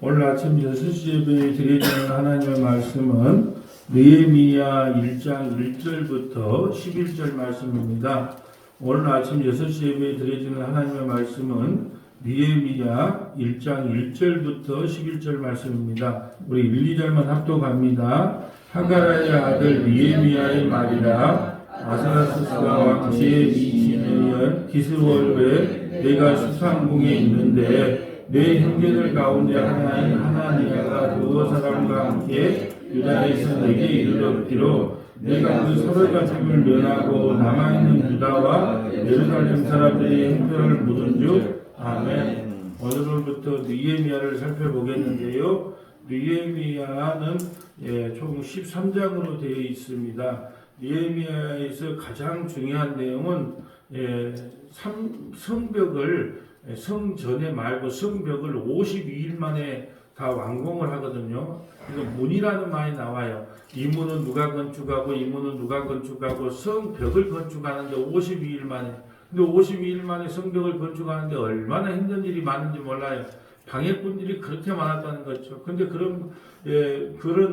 오늘 아침 6시 예배에 드려지는 하나님의 말씀은 느헤미야 1장 1절부터 11절 말씀입니다. 오늘 아침 6시 예배에 드려지는 하나님의 말씀은 느헤미야 1장 1절부터 11절 말씀입니다. 우리 1, 2절만 합독합니다. 하가라의 아들 느헤미야의 말이라. 아사라스가 왕 제20년 기스월에 내가 수상궁에 있는데 내 형제들 가운데 하나인 하나니아가 두어 사람과 함께 유다에서 내게 이르렀기로 내가 그 서로가 죽을 면하고 남아있는 유다와 예루살렘 사람들의 형편을 묻은 즉 아멘. 오늘부터 느헤미야를 살펴보겠는데요. 느헤미야는 총 13장으로 되어 있습니다. 느헤미야에서 가장 중요한 내용은 성전의 말고 성벽을 52일 만에 다 완공을 하거든요. 그래서 문이라는 말이 나와요. 이 문은 누가 건축하고 이 문은 누가 건축하고 성벽을 건축하는데 52일 만에. 근데 52일 만에 성벽을 건축하는데 얼마나 힘든 일이 많은지 몰라요. 방해꾼들이 그렇게 많았다는 거죠. 근데 그런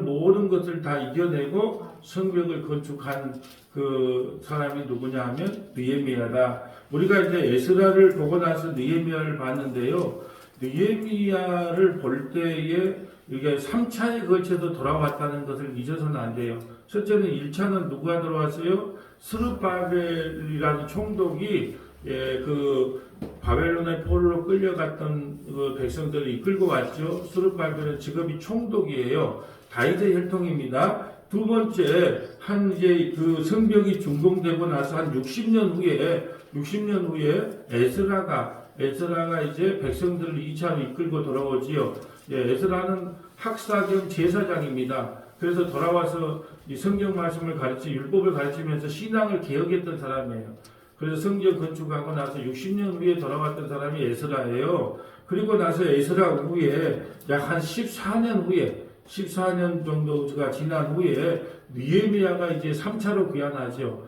모든 것을 다 이겨내고 성벽을 건축한 그 사람이 누구냐 하면 느헤미야다. 우리가 이제 에스라를 보고 나서 느헤미야를 봤는데요. 느헤미야를 볼 때에 이게 3차에 걸쳐서 돌아왔다는 것을 잊어서는 안 돼요. 첫째는 1차는 누가 들어왔어요? 스룹바벨이라는 총독이 그 바벨론의 포로로 끌려갔던 그 백성들을 이끌고 왔죠. 스룹바벨은 직업이 총독이에요. 다윗의 혈통입니다. 두 번째, 이제 그 성벽이 준공되고 나서 한 60년 후에 에스라가 이제 백성들을 2차로 이끌고 돌아오지요. 에스라는 학사 겸 제사장입니다. 그래서 돌아와서 이 성경 말씀을 율법을 가르치면서 신앙을 개혁했던 사람이에요. 그래서 성전 건축하고 나서 60년 후에 돌아왔던 사람이 에스라예요. 그리고 나서 에스라 후에 약 한 14년 정도가 지난 후에 느헤미야가 이제 3차로 귀환하죠.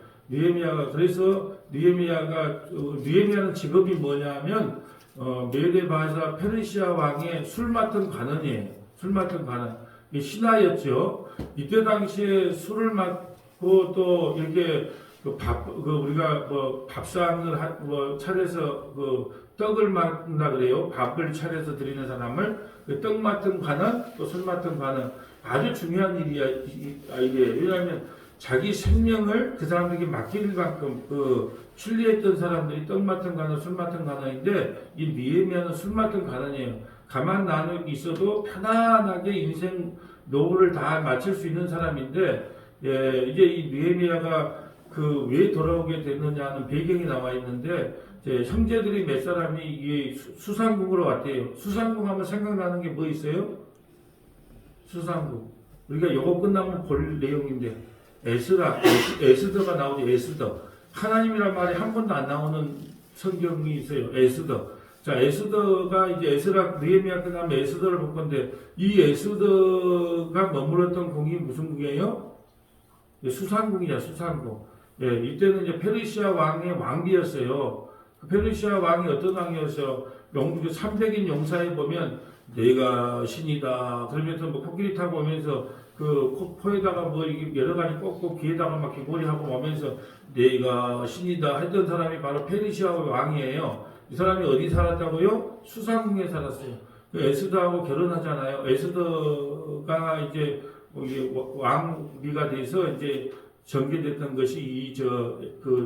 느헤미야는 직업이 뭐냐면 메데바사 페르시아 왕의 술 맡은 관원이에요. 술 맡은 관원. 신하였죠. 이때 당시에 술을 맡고 또 이렇게 우리가 밥상을 차려서 떡을 맡는다 그래요. 밥을 차려서 드리는 사람을 떡 맡은 관원, 또 술 맡은 관원. 아주 중요한 일이야, 이게. 왜냐하면 자기 생명을 그 사람들에게 맡길 만큼 신뢰했던 사람들이 떡 맡은 관원, 술 맡은 관원인데 이 느헤미야는 술 맡은 관원이에요. 가만 나누고 있어도 편안하게 인생 노후를 다 마칠 수 있는 사람인데 이제 이 느헤미야가 왜 돌아오게 됐느냐는 배경이 나와 있는데 형제들이 몇 사람이 이 수상궁으로 왔대요. 수상궁 하면 생각나는 게 뭐 있어요? 수상궁. 우리가 이거 끝나면 볼 내용인데 에스더가 나오죠. 에스더. 하나님이란 말이 한 번도 안 나오는 성경이 있어요. 에스더. 자, 에스더가 이제 느헤미야 끝나면 에스더를 볼 건데 이 에스더가 머물렀던 궁이 무슨 궁이에요? 수상궁이야, 수상궁. 이때는 이제 페르시아 왕의 왕비였어요. 페르시아 왕이 어떤 왕이었어요? 300인 용사에 보면 내가 신이다. 그러면서 코끼리 타고 오면서 코에다가 여러 가지 꽂고 귀에다가 막 귀걸이하고 오면서 내가 신이다 했던 사람이 바로 페르시아 왕이에요. 이 사람이 어디 살았다고요? 수상궁에 살았어요. 에스더하고 결혼하잖아요. 에스더가 이제 왕비가 돼서 이제 전개됐던 것이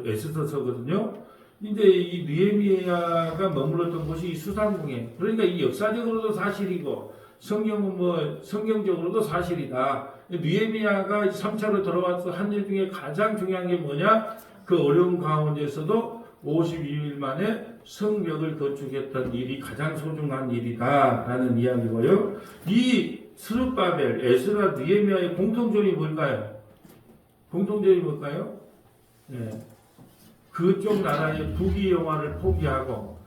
에스더서거든요. 근데 이 느헤미야가 머물렀던 곳이 이 수상궁에. 그러니까 이 역사적으로도 사실이고 성경적으로도 사실이다. 느헤미야가 3차로 돌아와서 한 일 중에 가장 중요한 게 뭐냐? 그 어려운 가운데서도 52일 만에 성벽을 건축했던 일이 가장 소중한 일이다라는 이야기고요. 이 스룹바벨, 에스라, 느헤미야의 공통점이 뭘까요? 그쪽 나라의 부귀영화를 포기하고,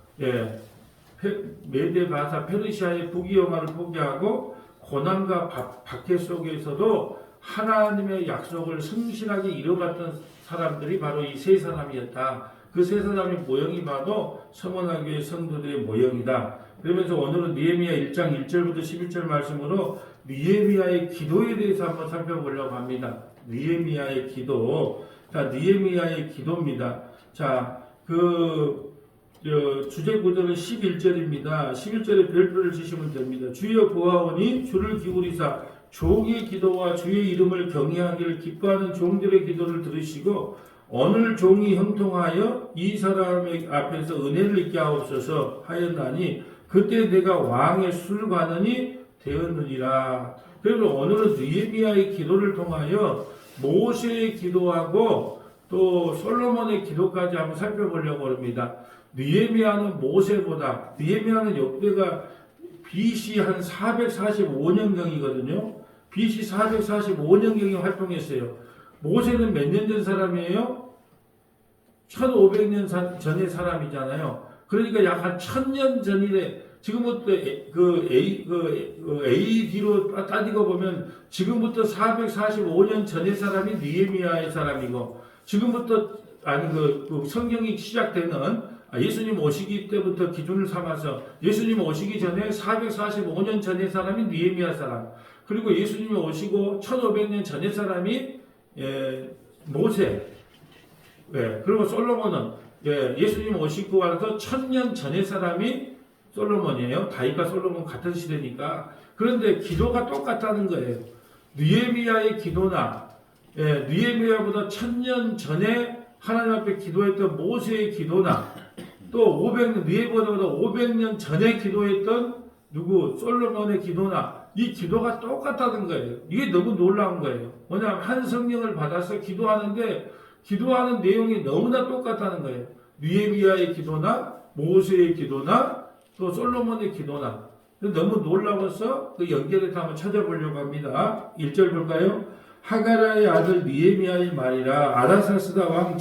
메데바사 페르시아의 부귀영화를 포기하고 고난과 박해 속에서도 하나님의 약속을 성실하게 이뤄갔던 사람들이 바로 이 세 사람이었다. 그 세 사람의 모형이 봐도 서문화교회 성도들의 모형이다. 그러면서 오늘은 느헤미야 1장 1절부터 11절 말씀으로 느헤미야의 기도에 대해서 한번 살펴보려고 합니다. 느헤미야의 기도. 자, 느헤미야의 기도입니다. 자, 주제 구절은 11절입니다. 11절에 별표를 치시면 됩니다. 주여 보아오니 주를 기울이사 종의 기도와 주의 이름을 경외하기를 기뻐하는 종들의 기도를 들으시고 오늘 종이 형통하여 이 사람의 앞에서 은혜를 입게 하옵소서 하였나니 그때 내가 왕의 술관원이 되었느니라. 그래서 오늘은 느헤미야의 기도를 통하여 모세의 기도하고 또 솔로몬의 기도까지 한번 살펴보려고 합니다. 느헤미야는 모세보다 느헤미야는 역대가 BC 한 445년경이거든요. BC 445년경에 활동했어요. 모세는 몇 년 전 사람이에요? 1500년 전의 사람이잖아요. 그러니까 약 한 1000년 전이래. 지금부터 AD로 따지고 보면 지금부터 445년 전의 사람이 느헤미야의 사람이고 지금부터 성경이 시작되는 예수님 오시기 때부터 기준을 삼아서 예수님 오시기 전에 445년 전의 사람이 느헤미야 사람 그리고 예수님이 오시고 1500년 전의 사람이 모세 그리고 솔로몬은 예수님 오시고 와서 1000년 전의 사람이 솔로몬이에요. 다윗과 솔로몬 같은 시대니까. 그런데 기도가 똑같다는 거예요. 느헤미야의 기도나 느헤미야보다 1000년 전에 하나님 앞에 기도했던 모세의 기도나 또 느헤미야보다 500년 전에 기도했던 솔로몬의 기도나 이 기도가 똑같다는 거예요. 이게 너무 놀라운 거예요. 뭐냐면 한 성령을 받아서 기도하는데 기도하는 내용이 너무나 똑같다는 거예요. 느헤미야의 기도나 모세의 기도나 또 솔로몬의 기도나 너무 놀라워서 그 연결해서 한번 찾아보려고 합니다. 1절 볼까요? 하가라의 아들 느헤미야의 말이라 아라사스다 왕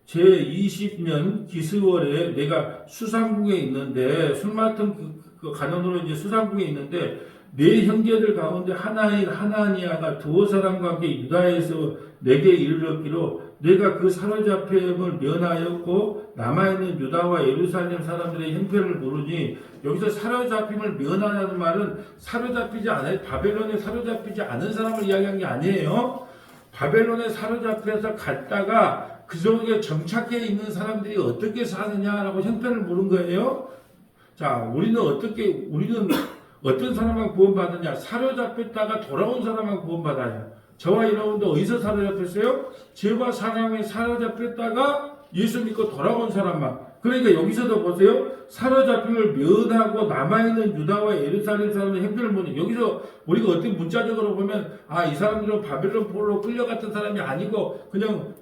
제20년 기스월에 내가 수상궁에 있는데 술 맡은 그 간원으로 이제 수상궁에 있는데 내 형제들 가운데 하나니아가 두어 사람과 함께 유다에서 내게 이르렀기로 내가 그 사로잡힘을 면하였고 남아있는 유다와 예루살렘 사람들의 형편을 모르니 여기서 사로잡힘을 면하는 말은 사로잡히지 않아요. 바벨론에 사로잡히지 않은 사람을 이야기한 게 아니에요. 바벨론에 사로잡혀서 갔다가 그 속에 정착해 있는 사람들이 어떻게 사느냐라고 형편을 물은 거예요. 자, 우리는 어떤 사람만 구원받느냐? 사로잡혔다가 돌아온 사람만 구원받아요. 저와 여러분도 어디서 사로잡혔어요? 죄와 사랑에 사로잡혔다가 예수 믿고 돌아온 사람만. 그러니까 여기서도 보세요. 사로잡힘을 면하고 남아있는 유다와 예루살렘 사람의 형편을 보는 여기서 우리가 어떤 문자적으로 보면 이 사람들은 바벨론 포로로 끌려갔던 사람이 아니고 그냥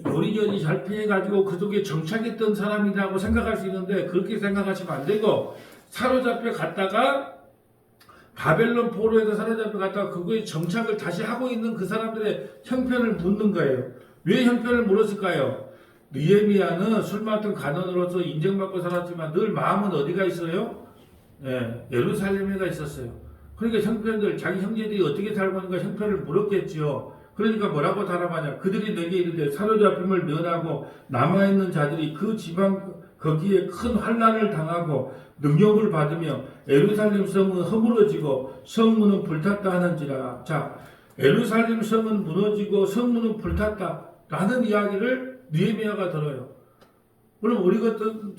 요리조리 잘 피해가지고 그 속에 정착했던 사람이라고 생각할 수 있는데 그렇게 생각하시면 안 되고 사로잡혀 갔다가 바벨론 포로에서 사로잡혀 갔다가 그거에 정착을 다시 하고 있는 그 사람들의 형편을 묻는 거예요. 왜 형편을 물었을까요? 느헤미야는 술 맡은 간원으로서 인정받고 살았지만 늘 마음은 어디가 있어요? 예루살렘에가 있었어요. 그러니까 형편들 자기 형제들이 어떻게 살고 있는가 형편을 물었겠지요. 그러니까 뭐라고 답하냐? 그들이 내게 이르되 사로잡힘을 면하고 남아있는 자들이 그 지방 거기에 큰 환난을 당하고 능욕을 받으며 예루살렘 성은 허물어지고 성문은 불탔다 하는지라. 자, 예루살렘 성은 무너지고 성문은 불탔다 라는 이야기를 느헤미야가 들어요. 그럼 우리 같은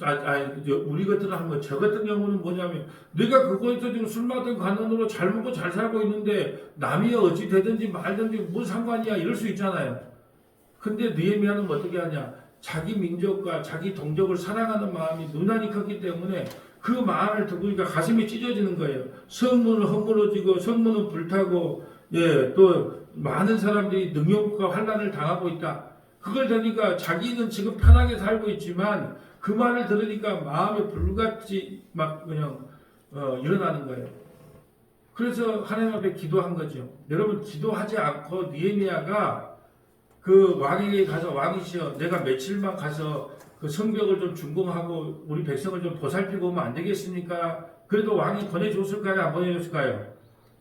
한번 저 같은 경우는 뭐냐면 내가 그거에서 지금 술 맡은 간원으로 잘 먹고 잘 살고 있는데 남이 어찌 되든지 말든지 무슨 상관이야 이럴 수 있잖아요. 근데 느헤미야는 어떻게 하냐? 자기 민족과 자기 동족을 사랑하는 마음이 누나니 컸기 때문에 그 마음을 듣으니까 가슴이 찢어지는 거예요. 성문은 허물어지고 성문은 불타고 또 많은 사람들이 능욕과 환난을 당하고 있다. 그걸 들으니까 자기는 지금 편하게 살고 있지만 그 말을 들으니까 마음에 불같이 막 그냥 일어나는 거예요. 그래서 하나님 앞에 기도한 거죠. 여러분 기도하지 않고 느헤미야가 그 왕에게 가서 왕이시여 내가 며칠만 가서 그 성벽을 좀 준공하고 우리 백성을 좀 보살피고 오면 안 되겠습니까? 그래도 왕이 보내줬을까요? 안 보내줬을까요?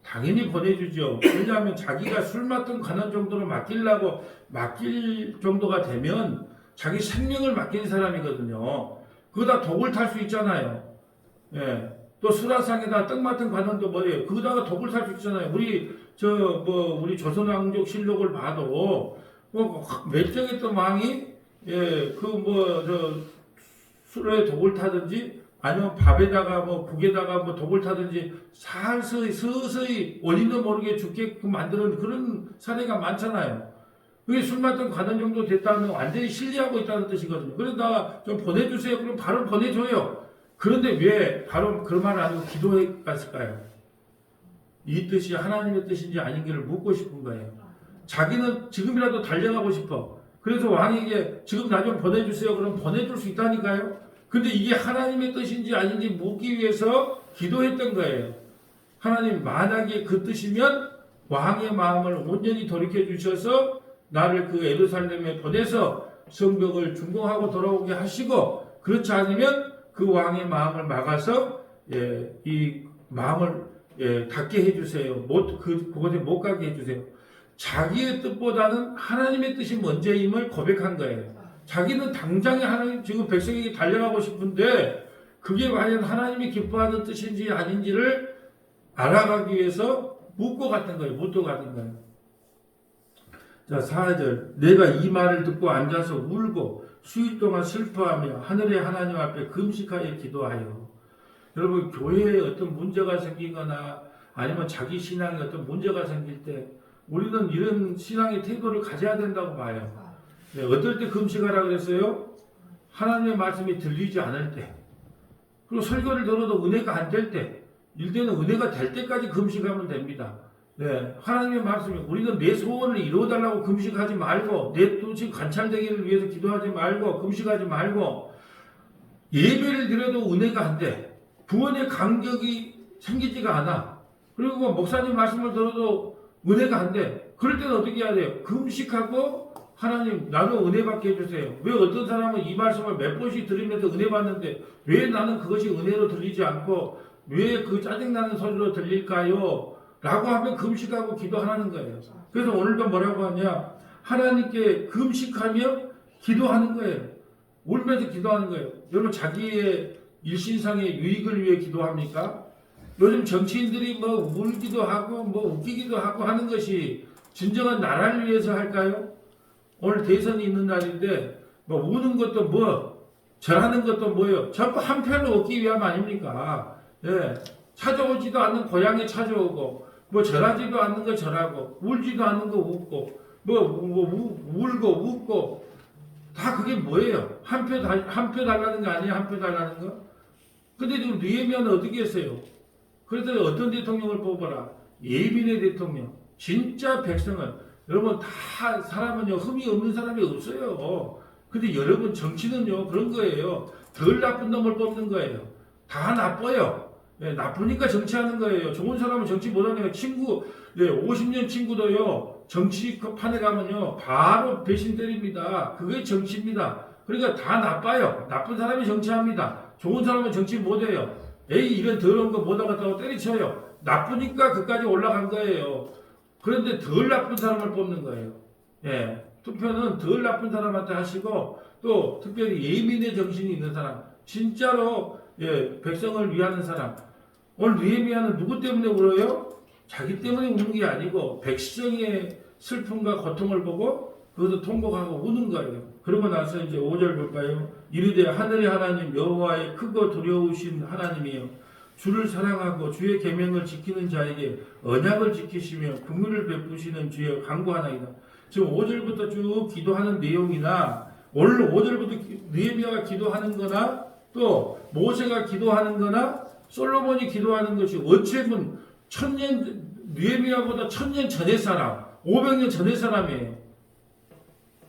당연히 보내주죠. 왜냐하면 자기가 술 맡은 관원 정도로 맡길 정도가 되면 자기 생명을 맡긴 사람이거든요. 그거다 독을 탈 수 있잖아요. 예. 또 수라상에다 떡 맡은 관원도 뭐예요? 그거다가 독을 탈 수 있잖아요. 우리 조선왕족 실록을 봐도 멸종했던 왕이 술에 독을 타든지 아니면 밥에다가 국에다가 독을 타든지 서서히 원인도 모르게 죽게끔 만드는 그런 사례가 많잖아요. 그게 술 맡은 관원 정도 됐다면 완전히 신뢰하고 있다는 뜻이거든요. 그래서 나 좀 보내주세요. 그럼 바로 보내줘요. 그런데 왜 바로 그런 말을 안 하고 기도해 갔을까요? 이 뜻이 하나님의 뜻인지 아닌지를 묻고 싶은 거예요. 자기는 지금이라도 달려가고 싶어. 그래서 왕에게 지금 나 좀 보내주세요. 그럼 보내줄 수 있다니까요. 근데 이게 하나님의 뜻인지 아닌지 묻기 위해서 기도했던 거예요. 하나님 만약에 그 뜻이면 왕의 마음을 온전히 돌이켜 주셔서 나를 그 예루살렘에 보내서 성벽을 준공하고 돌아오게 하시고, 그렇지 않으면 그 왕의 마음을 막아서 이 마음을 닫게 해주세요. 그곳에 못 가게 해주세요. 자기의 뜻보다는 하나님의 뜻이 먼저임을 고백한 거예요. 자기는 당장에 하나님 지금 백성에게 달려가고 싶은데 그게 과연 하나님이 기뻐하는 뜻인지 아닌지를 알아가기 위해서 묻고 갔던 거예요. 자, 4절. 내가 이 말을 듣고 앉아서 울고 수일 동안 슬퍼하며 하늘의 하나님 앞에 금식하여 기도하여. 여러분, 교회에 어떤 문제가 생기거나 아니면 자기 신앙에 어떤 문제가 생길 때 우리는 이런 신앙의 태도를 가져야 된다고 봐요. 네, 어떨 때 금식하라 그랬어요? 하나님의 말씀이 들리지 않을 때, 그리고 설교를 들어도 은혜가 안 될 때, 일때는 은혜가 될 때까지 금식하면 됩니다. 네, 하나님의 말씀이 우리는 내 소원을 이루어달라고 금식하지 말고, 내 뜻이 관찰되기를 위해서 기도하지 말고, 금식하지 말고, 예배를 드려도 은혜가 안 돼. 구원의 간격이 생기지가 않아. 그리고 목사님 말씀을 들어도 은혜가 안 돼. 그럴 때는 어떻게 해야 돼요? 금식하고 하나님 나도 은혜 받게 해주세요. 왜 어떤 사람은 이 말씀을 몇 번씩 들으면서 은혜 받는데 왜 나는 그것이 은혜로 들리지 않고 왜 그 짜증나는 소리로 들릴까요? 라고 하면 금식하고 기도하는 거예요. 그래서 오늘도 뭐라고 하냐? 하나님께 금식하며 기도하는 거예요. 울면서 기도하는 거예요. 여러분 자기의 일신상의 유익을 위해 기도합니까? 요즘 정치인들이 울기도 하고 웃기기도 하고 하는 것이 진정한 나라를 위해서 할까요? 오늘 대선이 있는 날인데 우는 것도 절하는 것도 뭐예요? 전부 한 표를 얻기 위함 아닙니까? 예. 찾아오지도 않는 고향에 찾아오고 절하지도 않는 거 절하고 울지도 않는 거 웃고 울고 웃고 다 그게 뭐예요? 한 표 달라는 거 아니에요? 한 표 달라는 거? 근데 지금 느헤미야는 어떻게 했어요? 그래서 어떤 대통령을 뽑아라? 예민의 대통령. 진짜 백성은 여러분 다 사람은요 흠이 없는 사람이 없어요. 근데 여러분 정치는요 그런 거예요. 덜 나쁜 놈을 뽑는 거예요. 다 나빠요. 네, 나쁘니까 정치하는 거예요. 좋은 사람은 정치 못하는 친구, 50년 친구도요 정치판에 가면요 바로 배신 때립니다. 그게 정치입니다. 그러니까 다 나빠요. 나쁜 사람이 정치합니다. 좋은 사람은 정치 못해요. 에이 이런 더러운 거 못하겠다고 때리쳐요. 나쁘니까 그까지 올라간 거예요. 그런데 덜 나쁜 사람을 뽑는 거예요. 예, 투표는 덜 나쁜 사람한테 하시고 또 특별히 예민의 정신이 있는 사람, 진짜로 백성을 위하는 사람. 오늘 느헤미야는 누구 때문에 울어요? 자기 때문에 우는 게 아니고 백성의 슬픔과 고통을 보고 그것을 통곡하고 우는 거예요. 그러고 나서 이제 5절 볼까요? 이르되 하늘의 하나님 여호와의 크고 두려우신 하나님이여 주를 사랑하고 주의 계명을 지키는 자에게 언약을 지키시며 긍휼을 베푸시는 주여 간구하나이다. 지금 5절부터 쭉 기도하는 내용이나 오늘 5절부터 느헤미야가 기도하는 거나 또 모세가 기도하는 거나 솔로몬이 기도하는 것이 어찌보면 느헤미야보다 1000년 전의 사람, 500년 전의 사람이에요.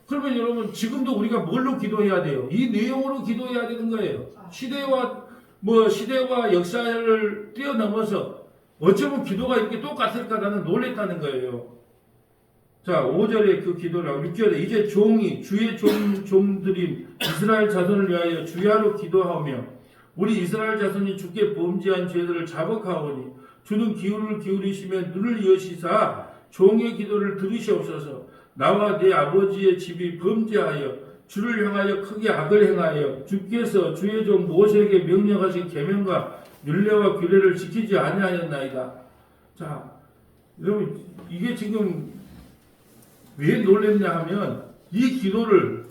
그러면 여러분 지금도 우리가 뭘로 기도해야 돼요? 이 내용으로 기도해야 되는 거예요. 시대와 역사를 뛰어넘어서 어쩌면 기도가 이렇게 똑같을까 나는 놀랬다는 거예요. 자, 5절에 그 기도를 6절에 이제 주의 종들인 이스라엘 자손을 위하여 주야로 기도하며 우리 이스라엘 자손이 주께 범죄한 죄들을 자복하오니 주는 기울을 기울이시며 눈을 여시사 종의 기도를 들으시옵소서. 나와 내 아버지의 집이 범죄하여 주를 향하여 크게 악을 행하여 주께서 주의 종 모세에게 명령하신 계명과 율례와 규례를 지키지 아니하였나이다. 자, 여러분 이게 지금 왜 놀랬냐 하면 이 기도를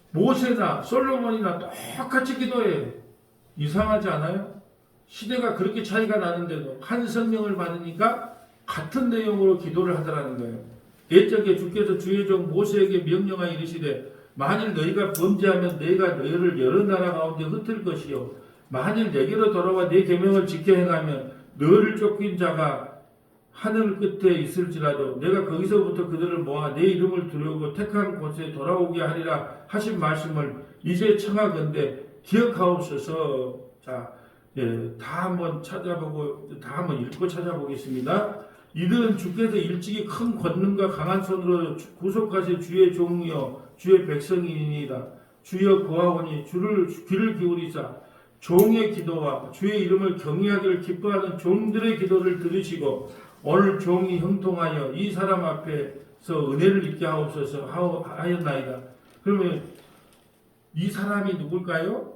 모세나 솔로몬이나 똑같이 기도해. 이상하지 않아요? 시대가 그렇게 차이가 나는데도 한 성령을 받으니까 같은 내용으로 기도를 하더라는 거예요. 옛적에 주께서 주의 종 모세에게 명령하여 이르시되 만일 너희가 범죄하면 내가 너희를 여러 나라 가운데 흩을 것이요 만일 내게로 돌아와 내 계명을 지켜 행하면 너를 쫓긴 자가 하늘 끝에 있을지라도 내가 거기서부터 그들을 모아 내 이름을 두려고 택한 곳에 돌아오게 하리라 하신 말씀을 이제 청하건대 기억하옵소서. 자, 다 한번 찾아보고 다 한번 읽고 찾아보겠습니다. 이들은 주께서 일찍이 큰 권능과 강한 손으로 구속하신 주의 종이요 주의 백성이니이다. 주여 구하오니 주를 귀를 기울이사 종의 기도와 주의 이름을 경외하기를 기뻐하는 종들의 기도를 들으시고 오늘 종이 형통하여 이 사람 앞에서 은혜를 입게 하옵소서 하였나이다. 그러면 이 사람이 누굴까요?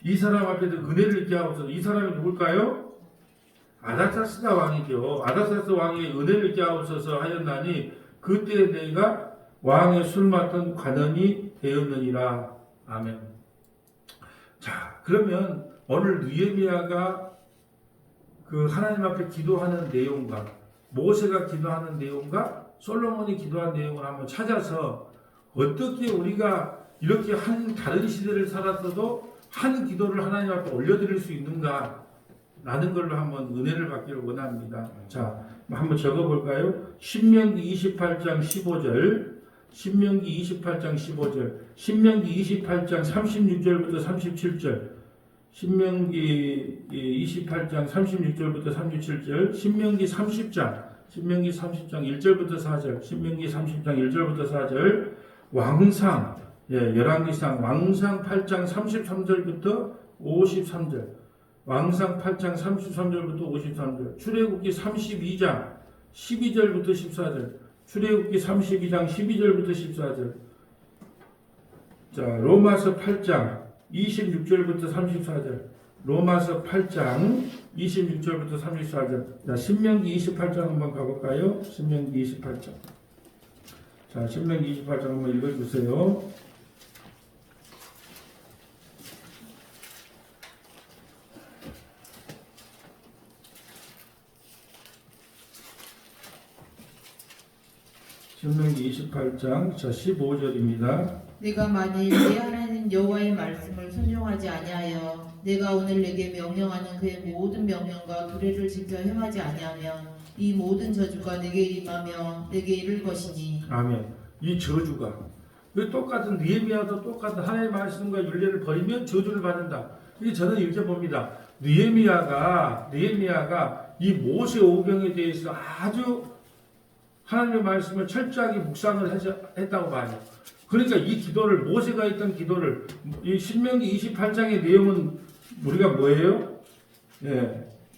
이 사람 앞에서 은혜를 입게 하옵소서. 이 사람이 누굴까요? 아닥사스다 왕이죠. 아닥사스 왕이 은혜를 입게 하옵소서 하였나니 그때 내가 왕의 술 맡은 관원이 되었느니라. 아멘. 자, 그러면 오늘 느헤미야가 그 하나님 앞에 기도하는 내용과 모세가 기도하는 내용과 솔로몬이 기도한 내용을 한번 찾아서 어떻게 우리가 이렇게 한 다른 시대를 살았어도 한 기도를 하나님 앞에 올려드릴 수 있는가 라는 걸로 한번 은혜를 받기를 원합니다. 자, 한번 적어볼까요? 신명기 28장 15절, 신명기 28장 15절, 신명기 28장 36절부터 37절, 신명기 28장 36절부터 37절, 신명기 30장 1절부터 4절, 신명기 30장 1절부터 4절, 왕상, 열왕기상 왕상 8장 33절부터 53절, 왕상 8장 33절부터 53절, 출애굽기 32장 12절부터 14절, 출애굽기 32장 12절부터 14절, 자, 로마서 8장 26절부터 34절, 로마서 8장 26절부터 34절. 자, 신명기 28장 한번 가볼까요? 신명기 28장. 자, 신명기 28장 한번 읽어주세요. 신명기 28장 자 15절입니다. 내가 만일 내 하나님 여호와의 말씀을 순종하지 아니하여 내가 오늘 내게 명령하는 그의 모든 명령과 규례를 지켜 행하지 아니하면 이 모든 저주가 내게 임하며 내게 이를 것이니. 아멘. 이 저주가 똑같은 느헤미야도 똑같은 하나님의 말씀과 율례를 버리면 저주를 받는다. 이게 저는 이렇게 봅니다. 느헤미야가 이 모세 오경에 대해서 아주 하나님의 말씀을 철저하게 묵상을 했다고 봐요. 그러니까 이 기도를 모세가 했던 기도를 이 신명기 28장의 내용은 우리가 뭐예요?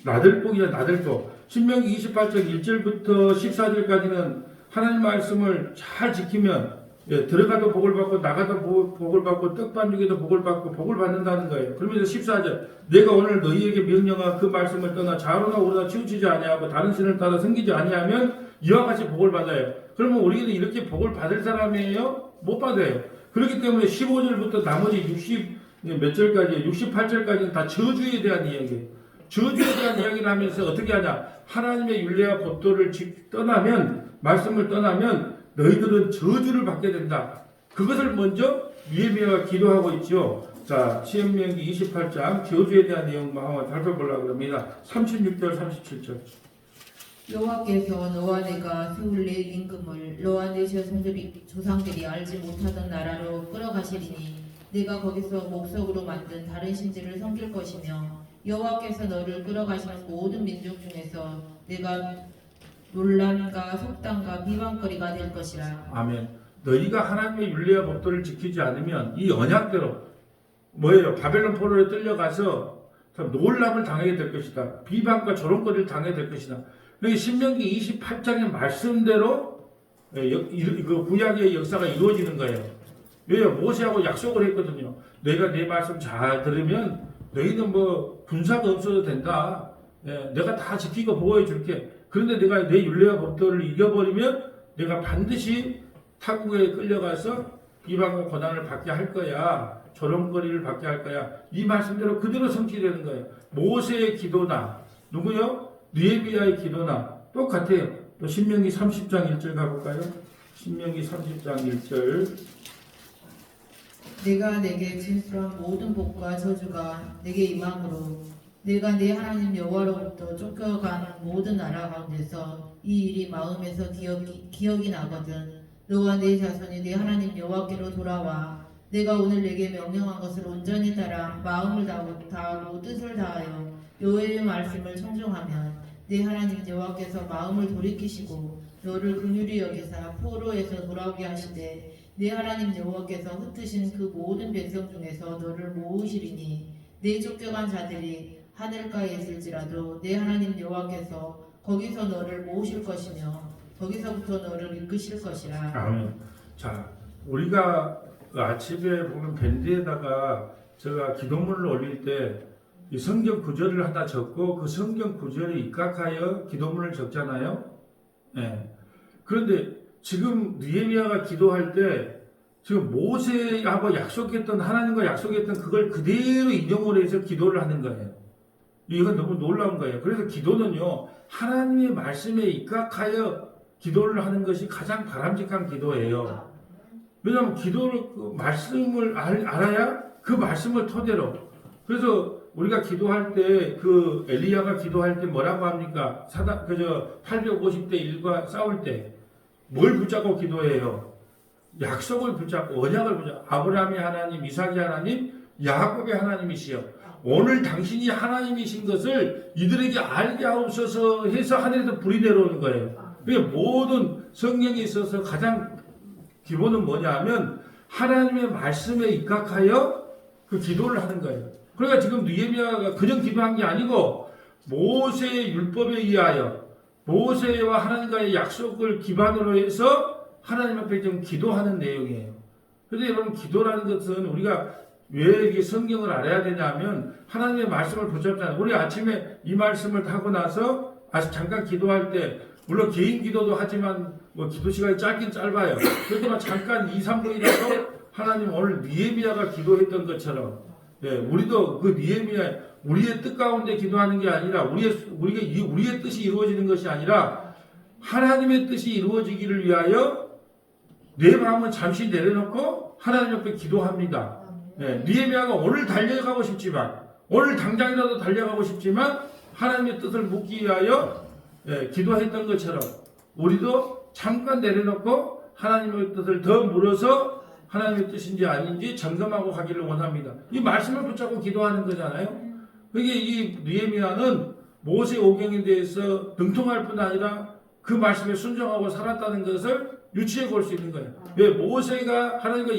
나들복이야 나들복. 신명기 28장 1절부터 14절까지는 하나님 말씀을 잘 지키면 들어가도 복을 받고 나가도 복을 받고 떡반죽에도 복을 받고 복을 받는다는 거예요. 그러면서 14절 내가 오늘 너희에게 명령한 그 말씀을 떠나 좌로나 우로나 치우치지 아니하고 다른 신을 따라 섬기지 아니하면 이와 같이 복을 받아요. 그러면 우리는 이렇게 복을 받을 사람이에요? 못 받아요. 그렇기 때문에 15절부터 나머지 60 몇 절까지 68절까지는 다 저주에 대한 이야기예요. 저주에 대한 이야기를 하면서 어떻게 하냐? 하나님의 율례와 법도를 떠나면 말씀을 떠나면 너희들은 저주를 받게 된다. 그것을 먼저 느헤미야가 기도하고 있죠. 자, 신명기 28장 저주에 대한 내용만 한번 살펴보려고 합니다. 36절 37절. 여호와께서 너와 내가 세울 내 임금을 너와 내 조상들이 알지 못하던 나라로 끌어가시리니 내가 거기서 목석으로 만든 다른 신들을 섬길 것이며 여호와께서 너를 끌어가시는 모든 민족 중에서 내가 논란과 속담과 비방거리가 될 것이라. 아멘. 너희가 하나님의 율례와 법도를 지키지 않으면 이 언약대로 뭐예요? 바벨론 포로에 끌려가서 놀람을 당하게 될 것이다. 비방과 조롱거리를 당하게 될 것이다. 그러니까 신명기 28장의 말씀대로 그 구약의 역사가 이루어지는 거예요. 왜요? 모세하고 약속을 했거든요. 내가 내 말씀 잘 들으면 너희는 뭐 군사가 없어도 된다. 예, 내가 다 지키고 보호해 줄게. 그런데 내가 내 율례와 법도를 이겨버리면 내가 반드시 타국에 끌려가서 이방과 고난을 받게 할 거야. 조롱거리를 받게 할 거야. 이 말씀대로 그대로 성취되는 거예요. 모세의 기도나 누구요? 느헤미야의 기도나 똑같아요. 또 신명기 30장 1절 가볼까요? 신명기 30장 1절. 내가 내게 진술한 모든 복과 저주가 내게 임함으로 내가 네 하나님 여호와로부터 쫓겨가는 모든 나라 가운데서 이 일이 마음에서 기억이 나거든. 너와 네 자손이 네 하나님 여호와께로 돌아와 내가 오늘 내게 명령한 것을 온전히 따라 마음을 다하고 뜻을 다하여 여호와의 말씀을 청종하면 네 하나님 여호와께서 마음을 돌이키시고 너를 긍휼히 여기사 포로에서 돌아오게 하시되 네 하나님 여호와께서 흩으신 그 모든 백성 중에서 너를 모으시리니 네 쫓겨간 자들이 하늘가에 있을지라도 네 하나님 여호와께서 거기서 너를 모으실 것이며 거기서부터 너를 이끄실 것이라. 아멘. 자, 우리가 아침에 보면 밴드에다가 제가 기도문을 올릴 때 이 성경 구절을 하나 적고 그 성경 구절에 입각하여 기도문을 적잖아요. 예. 그런데 지금 느헤미야가 기도할 때 지금 모세하고 약속했던 하나님과 약속했던 그걸 그대로 인용을 해서 기도를 하는 거예요. 이건 너무 놀라운 거예요. 그래서 기도는요 하나님의 말씀에 입각하여 기도를 하는 것이 가장 바람직한 기도예요. 왜냐하면 기도를 그 말씀을 알아야 그 말씀을 토대로. 그래서 우리가 기도할 때 그 엘리야가 기도할 때 뭐라고 합니까? 850대 1과 싸울 때 뭘 붙잡고 기도해요? 약속을 붙잡고 언약을 붙잡고 아브라함의 하나님, 이삭의 하나님, 야곱의 하나님이시여. 오늘 당신이 하나님이신 것을 이들에게 알게 하옵소서 해서 하늘에서 불이 내려오는 거예요. 그러니까 모든 성경에 있어서 가장 기본은 뭐냐면 하나님의 말씀에 입각하여 그 기도를 하는 거예요. 그러니까 지금 느헤미야가 그냥 기도한 게 아니고 모세의 율법에 의하여 모세와 하나님과의 약속을 기반으로 해서 하나님 앞에 좀 기도하는 내용이에요. 그런데 여러분 기도라는 것은 우리가 왜 이게 성경을 알아야 되냐면 하나님의 말씀을 붙잡잖아요. 우리 아침에 이 말씀을 하고 나서 잠깐 기도할 때 물론 개인 기도도 하지만 뭐 기도 시간이 짧긴 짧아요. 그렇지만 잠깐 2, 3분이라도 하나님 오늘 느헤미야가 기도했던 것처럼 우리도 그 느헤미야 우리의 뜻 가운데 기도하는 게 아니라 우리의 뜻이 이루어지는 것이 아니라 하나님의 뜻이 이루어지기를 위하여 내 마음은 잠시 내려놓고 하나님 옆에 기도합니다. 느헤미야가 오늘 달려가고 싶지만 오늘 당장이라도 달려가고 싶지만 하나님의 뜻을 묻기 위하여 기도했던 것처럼 우리도 잠깐 내려놓고 하나님의 뜻을 더 물어서 하나님의 뜻인지 아닌지 점검하고 가기를 원합니다. 이 말씀을 붙잡고 기도하는 거잖아요. 그게 이 느헤미야는 모세 오경에 대해서 능통할 뿐 아니라 그 말씀에 순종하고 살았다는 것을 유추해 볼 수 있는 거예요. 왜 모세가 하나님과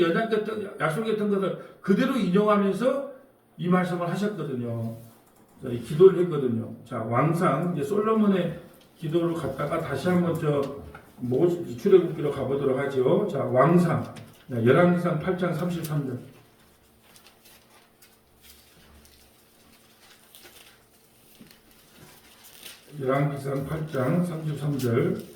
약속했던 것을 그대로 인용하면서 이 말씀을 하셨거든요. 자, 이 기도를 했거든요. 자, 왕상 이제 솔로몬의 기도를 갖다가 다시 한번 출애굽기로 가보도록 하죠. 자, 왕상 열왕기상 8장 33절. 열왕기상 8장 33절.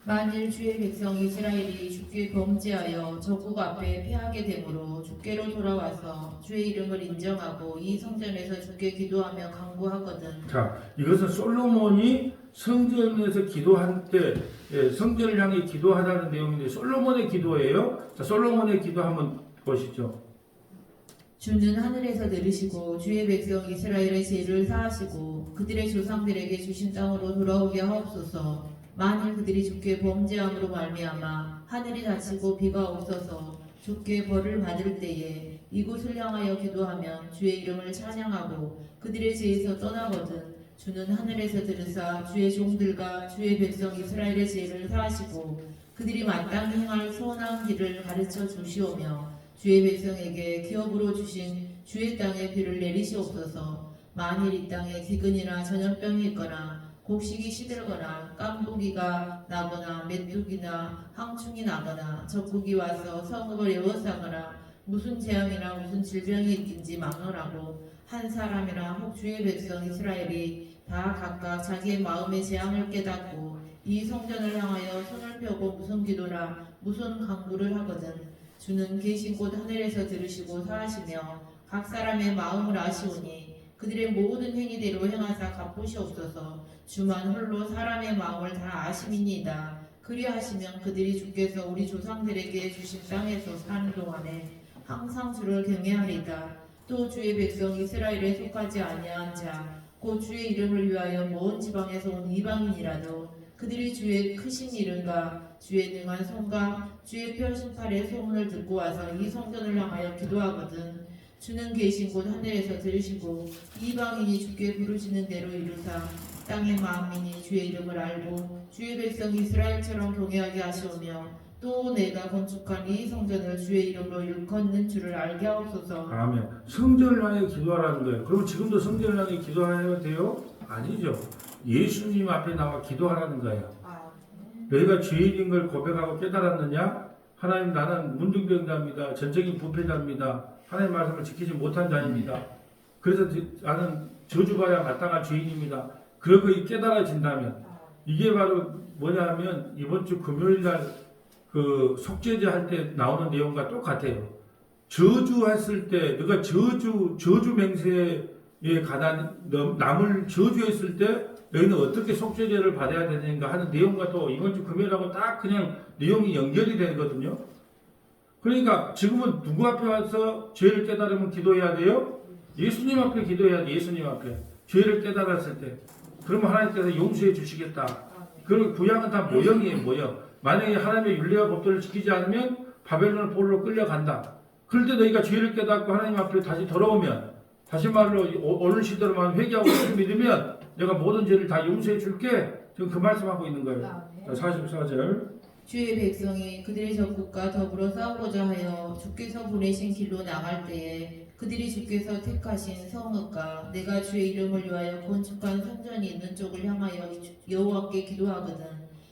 만일 주의 백성 이스라엘이 주께 범죄하여 적국 앞에 패하게 되므로 주께로 돌아와서 주의 이름을 인정하고 이 성전에서 주께 기도하며 간구하거든. 자, 이것은 솔로몬이 성전에서 기도할 때 성전을 향해 기도하라는 내용인데 솔로몬의 기도예요. 자, 솔로몬의 기도 한번 보시죠. 주는 하늘에서 들으시고 주의 백성 이스라엘의 죄를 사하시고 그들의 조상들에게 주신 땅으로 돌아오게 하옵소서. 만일 그들이 주께 범죄함으로 말미암아 하늘이 닫히고 비가 없어서 주께 벌을 받을 때에 이곳을 향하여 기도하면 주의 이름을 찬양하고 그들의 죄에서 떠나거든 주는 하늘에서 들으사 주의 종들과 주의 백성 이스라엘의 죄를 사하시고 그들이 마땅히 행할 선한 길을 가르쳐 주시오며 주의 백성에게 기업으로 주신 주의 땅에 비를 내리시옵소서. 만일 이 땅에 기근이나 전염병이 있거나 곡식이 시들거나 깐부기가 나거나 메뚜기나 항충이 나거나 적국이 와서 성읍을 에워싸거나 무슨 재앙이나 무슨 질병이 있든지 막론하고 한 사람이나 혹 주의 백성 이스라엘이 다 각각 자기의 마음의 재앙을 깨닫고 이 성전을 향하여 손을 펴고 무슨 기도나 무슨 간구를 하거든 주는 계신 곳 하늘에서 들으시고 사하시며 각 사람의 마음을 아시오니 그들의 모든 행위대로 행하사 갚으시옵소서. 주만 홀로 사람의 마음을 다 아심이니이다. 그리하시면 그들이 주께서 우리 조상들에게 주신 땅에서 사는 동안에 항상 주를 경외하리다. 또 주의 백성 이스라엘에 속하지 아니한 자 곧 주의 이름을 위하여 먼 지방에서 온 이방인이라도 그들이 주의 크신 이름과 주의 능한 손과 주의 펴신 팔의 소문을 듣고 와서 이 성전을 향하여 기도하거든 주는 계신 곳 하늘에서 들으시고 이방인이 주께 부르시는 대로 이루사 땅의 만민이 주의 이름을 알고 주의 백성 이스라엘처럼 경외하게 하시오며 또 내가 건축한 이 성전을 주의 이름으로 일컫는 줄을 알게 하옵소서. 아멘. 성전을 향해 기도하라는 거예요. 그럼 지금도 성전을 향해 기도해야 돼요? 아니죠. 예수님 앞에 나와 기도하라는 거예요. 너희가 죄인인 걸 고백하고 깨달았느냐? 하나님 나는 문둥병자입니다. 전적인 부패자입니다. 하나님 말씀을 지키지 못한 자입니다. 그래서 나는 저주받아야 마땅한 죄인입니다. 그렇게 깨달아진다면 이게 바로 뭐냐면 이번 주 금요일 날 그 속죄제 할 때 나오는 내용과 똑같아요. 저주했을 때 너가 저주 맹세에 관한 남을 저주했을 때 너희는 어떻게 속죄제를 받아야 되는가 하는 내용과 또 이번 주 금요일하고 딱 그냥 내용이 연결이 되거든요. 그러니까 지금은 누구 앞에 와서 죄를 깨달으면 기도해야 돼요? 예수님 앞에 기도해야 돼. 예수님 앞에 죄를 깨달았을 때 그러면 하나님께서 용서해 주시겠다. 그리고 구약은 다 모형이에요. 모형. 만약에 하나님의 윤리와 법도를 지키지 않으면 바벨론 포로로 끌려간다. 그럴 때 너희가 죄를 깨닫고 하나님 앞에 다시 돌아오면 다시 말로 오늘 시대로만 회개하고 예수 믿으면 내가 모든 죄를 다 용서해 줄게. 지금 그 말씀하고 있는 거예요. 자, 44절. 주의 백성이 그들의 적국과 더불어 싸우고자 하여 주께서 보내신 길로 나갈 때에 그들이 주께서 택하신 성읍과 내가 주의 이름을 위하여 건축한 성전이 있는 쪽을 향하여 여호와께 기도하거든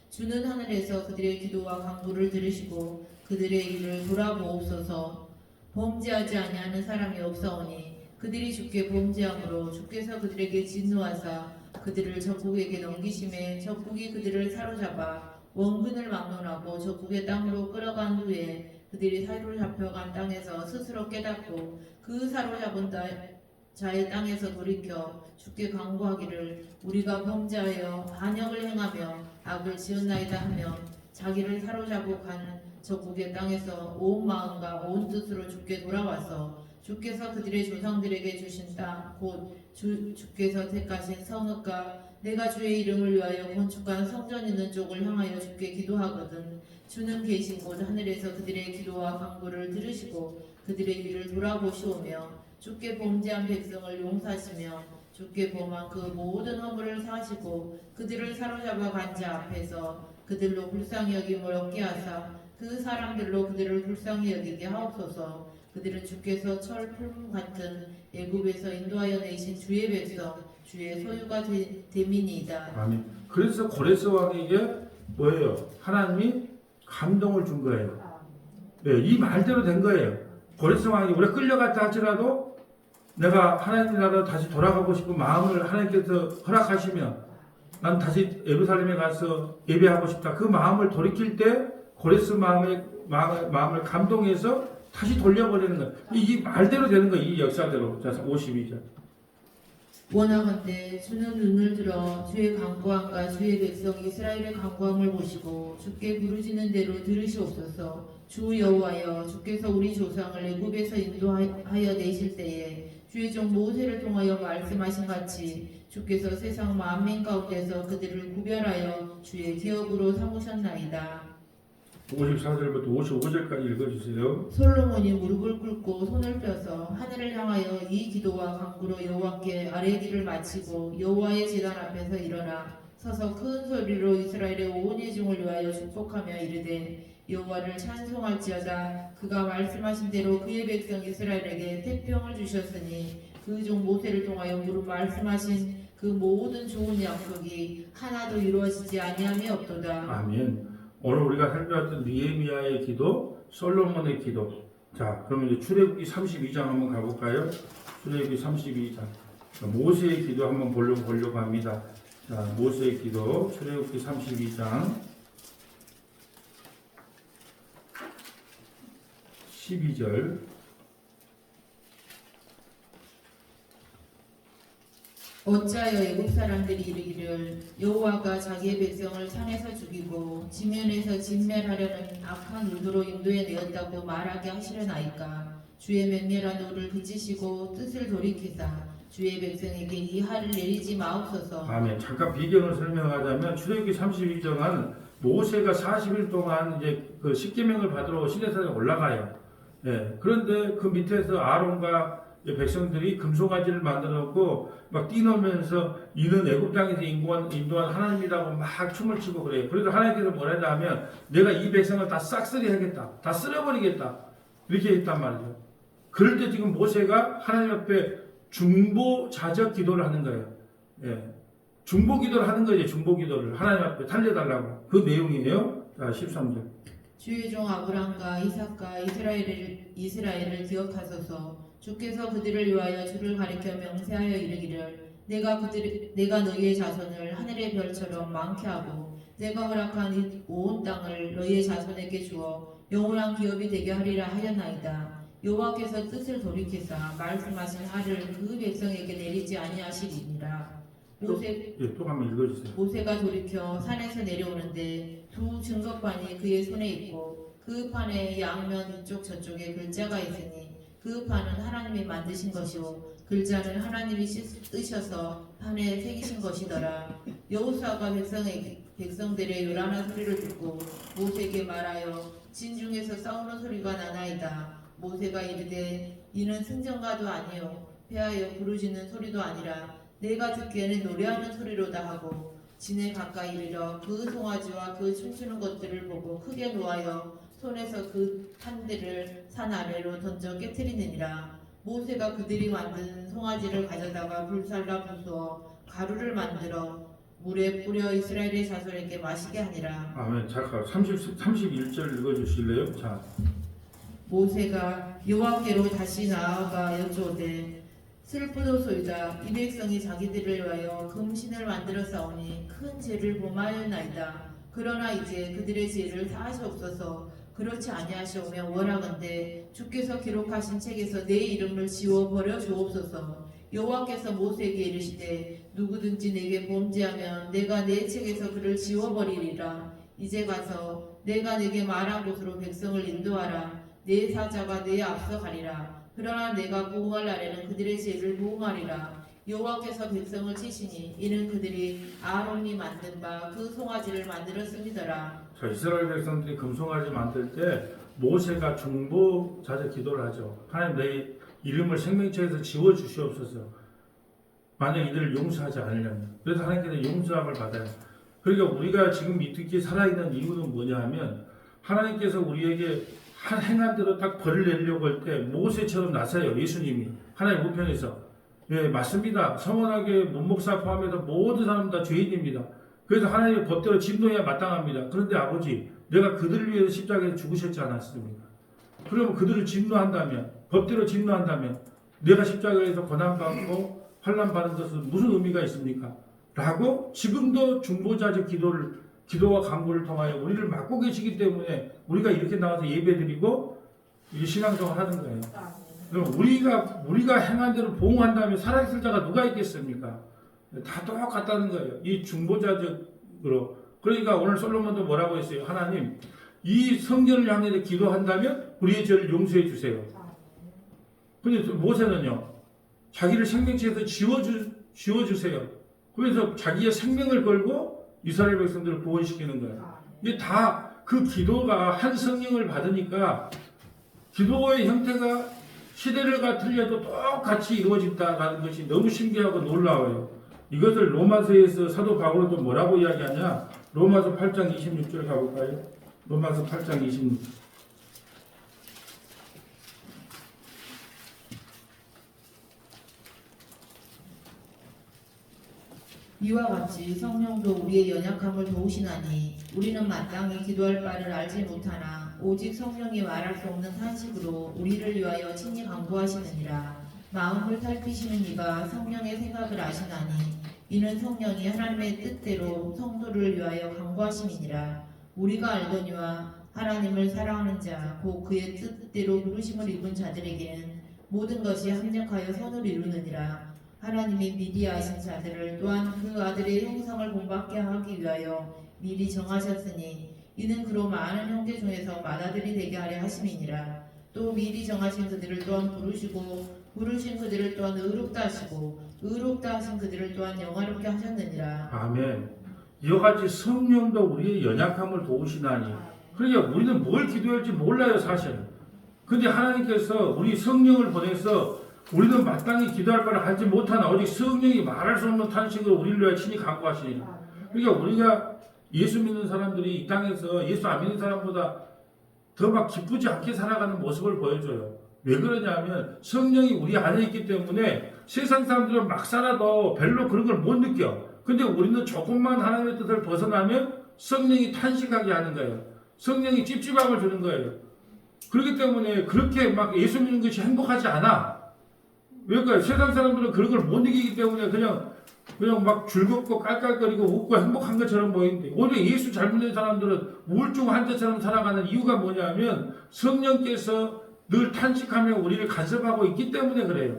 주는 하늘에서 그들의 기도와 간구를 들으시고 그들의 일을 돌아보옵소서. 범죄하지 아니하는 사람이 없사오니 그들이 주께 범죄함으로 주께서 그들에게 진노하사 그들을 적국에게 넘기심에 적국이 그들을 사로잡아 원근을 막론하고 적국의 땅으로 끌어간 후에 그들이 사로잡혀간 땅에서 스스로 깨닫고 그 사로잡은 자의 땅에서 돌이켜 주께 간구하기를 우리가 범죄하여 반역을 행하며 악을 지었나이다 하며 자기를 사로잡고 간 적국의 땅에서 온 마음과 온 뜻으로 주께 돌아와서 주께서 그들의 조상들에게 주신 땅 곧 주께서 택하신 성읍과 내가 주의 이름을 위하여 건축한 성전 있는 쪽을 향하여 주께 기도하거든 주는 계신 곳 하늘에서 그들의 기도와 간구를 들으시고 그들의 일을 돌아보시오며 주께 범죄한 백성을 용서하시며 주께 범한 그 모든 허물을 사하시고 그들을 사로잡아 간 자 앞에서 그들로 불쌍히 여김을 얻게 하사 그 사람들로 그들을 불쌍히 여기게 하옵소서. 그들은 주께서 철풀 같은 애굽에서 인도하여 내신 주의 백성 주의 소유가 됨이니이다. 아멘. 그래서 고레스 왕에게 뭐예요? 하나님이 감동을 준 거예요. 네, 이 말대로 된 거예요. 고레스 왕이 우리가 끌려갔다 할지라도 내가 하나님 나라로 다시 돌아가고 싶은 마음을 하나님께서 허락하시면 난 다시 예루살렘에 가서 예배하고 싶다. 그 마음을 돌이킬 때 고레스 마음을 감동해서 다시 돌려버리는 거예요. 이 말대로 되는 거예요. 이 역사대로. 자, 52절. 원하건대 주는 눈을 들어 주의 간구함과 주의 백성 이스라엘의 간구함을 보시고 주께 부르시는 대로 들으시옵소서. 주 여호와여 주께서 우리 조상을 애굽에서 인도하여 내실 때에 주의 종 모세를 통하여 말씀하신 같이 주께서 세상 만민 가운데서 그들을 구별하여 주의 기업으로 삼으셨나이다. 54절부터 55절까지 읽어주세요. 솔로몬이 무릎을 꿇고 손을 펴서 하늘을 향하여 이 기도와 간구로 여호와께 아뢰기를 마치고 여호와의 제단 앞에서 일어나 서서 큰 소리로 이스라엘의 온 회중을 위하여 축복하며 이르되 여호와를 찬송할지어다. 그가 말씀하신 대로 그의 백성 이스라엘에게 태평을 주셨으니 그 종 모세를 통하여 무릇 말씀하신 그 모든 좋은 약속이 하나도 이루어지지 아니함이 없도다. 아멘. 오늘 우리가 살펴봤던 느헤미야의 기도, 솔로몬의 기도. 자, 그러면 이제 출애굽기 32장 한번 가볼까요? 출애굽기 32장. 모세의 기도 한번 보려고 합니다. 자, 모세의 기도, 출애굽기 32장 12절. 어찌하여 애국 사람들이 이르기를 여호와가 자기의 백성을 산에서 죽이고 지면에서 진멸하려는 악한 의도로 인도해 내었다고 말하게 하시려나이까. 주의 맹렬한 노를 그치시고 뜻을 돌이키사 주의 백성에게 이 하를 내리지 마옵소서. 아멘. 잠깐 비경을 설명하자면 출애굽기 32장은 모세가 40일 동안 이제 그 십계명을 받으러 시내산에 올라가요. 예. 그런데 그 밑에서 아론과 백성들이 금송아지를 만들어 놓고 막 뛰놀면서 이는 애굽 땅에서 인도한 하나님이라고 막 춤을 추고 그래요. 그래서 하나님께서 뭐라 했다 하면 내가 이 백성을 다 싹쓸이 하겠다. 다 쓸어버리겠다. 이렇게 했단 말이죠. 그럴 때 지금 모세가 하나님 앞에 중보자적 기도를 하는 거예요. 예. 중보 기도를 하는 거죠. 중보 기도를 하나님 앞에 달려달라고. 그 내용이에요. 자, 13절. 주의 종 아브람과 이삭과 이스라엘을 기억하소서. 주께서 그들을 위하여 주를 가리켜 명세하여 이르기를 내가 너희의 자손을 하늘의 별처럼 많게 하고 내가 허락한 이 온 땅을 너희의 자손에게 주어 영원한 기업이 되게 하리라 하였나이다. 여호와께서 뜻을 돌이키사 말씀하신 하를 그 백성에게 내리지 아니하시리니라. 또 한번 읽어주세요. 모세가 돌이켜 산에서 내려오는데 두 증거판이 그의 손에 있고 그 판의 양면 이쪽 저쪽에 글자가 있으니 그 판은 하나님이 만드신 것이요 글자는 하나님이 쓰셔서 판에 새기신 것이더라. 여호수아가 백성들의 요란한 소리를 듣고 모세에게 말하여 진중에서 싸우는 소리가 나나이다. 모세가 이르되 이는 승전가도 아니요 패하여 부르짖는 소리도 아니라 내가 듣기에는 노래하는 소리로다 하고 진에 가까이 이르러 그 송아지와 그 춤추는 것들을 보고 크게 노하여 손에서 그 판들을 산 아래로 던져 깨뜨리느니라. 모세가 그들이 만든 송아지를 가져다가 불살라 부수어 가루를 만들어 물에 뿌려 이스라엘의 자손에게 마시게 하니라. 아멘. 잠깐 31절 읽어주실래요? 자, 모세가 여호와께로 다시 나아가 여쭈오되 슬프도소이다. 이 백성이 자기들을 위하여 금신을 만들어 싸우니 큰 죄를 범하였나이다. 그러나 이제 그들의 죄를 사하시옵소서. 그렇지 아니하시오면 원하건대 주께서 기록하신 책에서 내 이름을 지워 버려 주옵소서. 여호와께서 모세에게 이르시되 누구든지 내게 범죄하면 내가 내 책에서 그를 지워버리리라. 이제 가서 내가 내게 말한 곳으로 백성을 인도하라. 내 사자가 내 앞서 가리라. 그러나 내가 보응할 날에는 그들의 죄를 보응하리라. 여호와께서 백성을 치시니 이는 그들이 아론이 만든 바 그 송아지를 만들었음이더라. 자, 이스라엘 백성들이 금송아지 만들 때 모세가 중보자적 기도를 하죠. 하나님 내 이름을 생명책에서 지워주시옵소서. 만약 이들을 용서하지 않으려면. 그래서 하나님께서 용서함을 받아요. 그러니까 우리가 지금 이렇게 살아있는 이유는 뭐냐 하면 하나님께서 우리에게 한 행한 대로 딱 벌을 내려고 할 때 모세처럼 나서요. 예수님이 하나님 우편에서. 예, 맞습니다. 성원하게 문목사 포함해서 모든 사람 다 죄인입니다. 그래서 하나님의 법대로 진노해야 마땅합니다. 그런데 아버지, 내가 그들을 위해서 십자가에 죽으셨지 않았습니까? 그러면 그들을 진노한다면, 법대로 진노한다면 내가 십자가에서 고난받고 환난받는 것은 무슨 의미가 있습니까? 라고 지금도 중보자적 기도와 간구를 통하여 우리를 맡고 계시기 때문에 우리가 이렇게 나와서 예배드리고 신앙생활 하는 거예요. 그럼 우리가 행한 대로 보응한다면 살아있을 자가 누가 있겠습니까? 다 똑같다는 거예요. 이 중보자적으로. 그러니까 오늘 솔로몬도 뭐라고 했어요? 하나님, 이 성전을 향해 기도한다면 우리의 죄를 용서해 주세요. 근데 모세는요, 자기를 생명체에서 지워주세요. 그래서 자기의 생명을 걸고 이스라엘 백성들을 구원시키는 거예요. 이게 다 그 기도가 한 성령을 받으니까 기도의 형태가 시대가 틀려도 똑같이 이루어진다는 것이 너무 신기하고 놀라워요. 이것을 로마서에서 사도 바울은 또 뭐라고 이야기하냐? 로마서 8장 26절 가볼까요? 로마서 8장 26절. 이와 같이 성령도 우리의 연약함을 도우시나니 우리는 마땅히 기도할 바를 알지 못하나 오직 성령이 말할 수 없는 탄식으로 우리를 위하여 친히 간구하시느니라. 마음을 살피시는 이가 성령의 생각을 아시나니 이는 성령이 하나님의 뜻대로 성도를 위하여 간구하심이니라. 우리가 알거니와 하나님을 사랑하는 자 곧 그의 뜻대로 부르심을 입은 자들에게는 모든 것이 합력하여 선을 이루느니라. 하나님이 미리 아신 자들을 또한 그 아들의 형상을 본받게 하기 위하여 미리 정하셨으니 이는 그로 많은 형제 중에서 맏아들이 되게 하려 하심이니라. 또 미리 정하신 그들을 또한 부르시고 부르신 그들을 또한 의롭다 하시고 의롭다 하신 그들을 또한 영화롭게 하셨느니라. 아멘. 이와 같이 성령도 우리의 연약함을 도우시나니. 그러니까 우리는 뭘 기도할지 몰라요, 사실. 근데 하나님께서 우리 성령을 보내서 우리는 마땅히 기도할 바를 알지 못하나 오직 성령이 말할 수 없는 탄식으로 우리를 위하여 친히 간구하시니. 그러니까 우리가 예수 믿는 사람들이 이 땅에서 예수 안 믿는 사람보다 더 막 기쁘지 않게 살아가는 모습을 보여줘요. 왜 그러냐면 성령이 우리 안에 있기 때문에 세상 사람들은 막 살아도 별로 그런 걸 못 느껴. 근데 우리는 조금만 하나님의 뜻을 벗어나면 성령이 탄식하게 하는 거예요. 성령이 찝찝함을 주는 거예요. 그렇기 때문에 그렇게 막 예수 믿는 것이 행복하지 않아. 왜일까요? 세상 사람들은 그런 걸 못 이기기 때문에 그냥 막 즐겁고 깔깔거리고 웃고 행복한 것처럼 보이는데 오히려 예수 잘 믿는 사람들은 우울증 환자처럼 살아가는 이유가 뭐냐면 성령께서 늘 탄식하며 우리를 간섭하고 있기 때문에 그래요.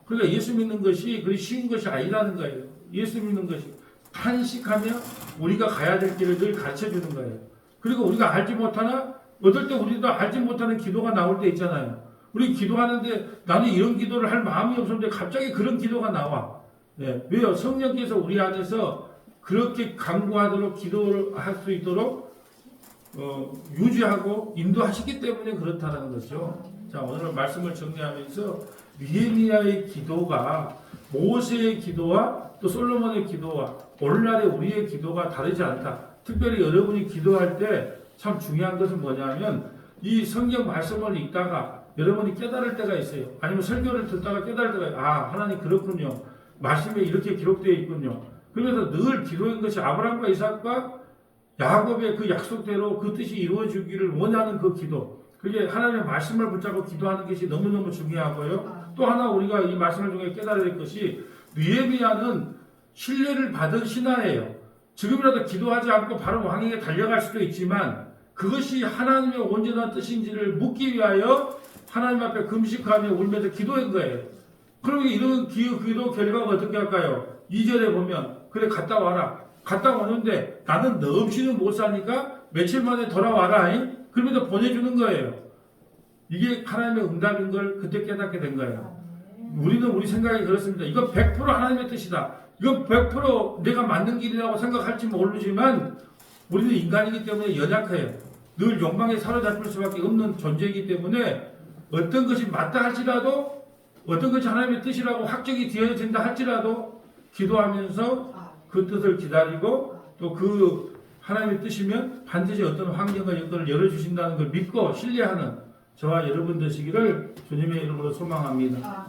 그러니까 예수 믿는 것이 그리 쉬운 것이 아니라는 거예요. 예수 믿는 것이 탄식하며 우리가 가야 될 길을 늘 가르쳐 주는 거예요. 그리고 우리가 알지 못하나 어떨 때 우리도 알지 못하는 기도가 나올 때 있잖아요. 우리 기도하는데 나는 이런 기도를 할 마음이 없었는데 갑자기 그런 기도가 나와. 네. 왜요? 성령께서 우리 안에서 그렇게 간구하도록 기도를 할 수 있도록 유지하고 인도하시기 때문에 그렇다는 거죠. 자, 오늘 말씀을 정리하면서 느헤미야의 기도가 모세의 기도와 또 솔로몬의 기도와 오늘날의 우리의 기도가 다르지 않다. 특별히 여러분이 기도할 때 참 중요한 것은 뭐냐면 이 성경 말씀을 읽다가 여러분이 깨달을 때가 있어요. 아니면 설교를 듣다가 깨달을 때가 있어요. 아, 하나님 그렇군요. 말씀에 이렇게 기록되어 있군요. 그래서 늘 기도한 것이 아브라함과 이삭과 야곱의 그 약속대로 그 뜻이 이루어지기를 원하는 그 기도. 그게 하나님의 말씀을 붙잡고 기도하는 것이 너무너무 중요하고요. 또 하나 우리가 이 말씀을 통해 깨달아야 될 것이 느헤미야는 신뢰를 받은 신하예요. 지금이라도 기도하지 않고 바로 왕에게 달려갈 수도 있지만 그것이 하나님의 온전한 뜻인지를 묻기 위하여 하나님 앞에 금식하며 울면서 기도한 거예요. 그러면 이런 기도 결과가 어떻게 할까요? 2절에 보면 그래 갔다 와라. 갔다 오는데 나는 너 없이는 못 사니까 며칠 만에 돌아와라. 그러면서 보내주는 거예요. 이게 하나님의 응답인 걸 그때 깨닫게 된 거예요. 우리는 우리 생각이 그렇습니다. 이건 100% 하나님의 뜻이다. 이건 100% 내가 맞는 길이라고 생각할지 모르지만 우리는 인간이기 때문에 연약해요. 늘 욕망에 사로잡힐 수밖에 없는 존재이기 때문에 어떤 것이 맞다 할지라도 어떤 것이 하나님의 뜻이라고 확정이 되어진다 할지라도 기도하면서 그 뜻을 기다리고 또 그 하나님의 뜻이면 반드시 어떤 환경과 여건을 열어주신다는 걸 믿고 신뢰하는 저와 여러분 되시기를 주님의 이름으로 소망합니다.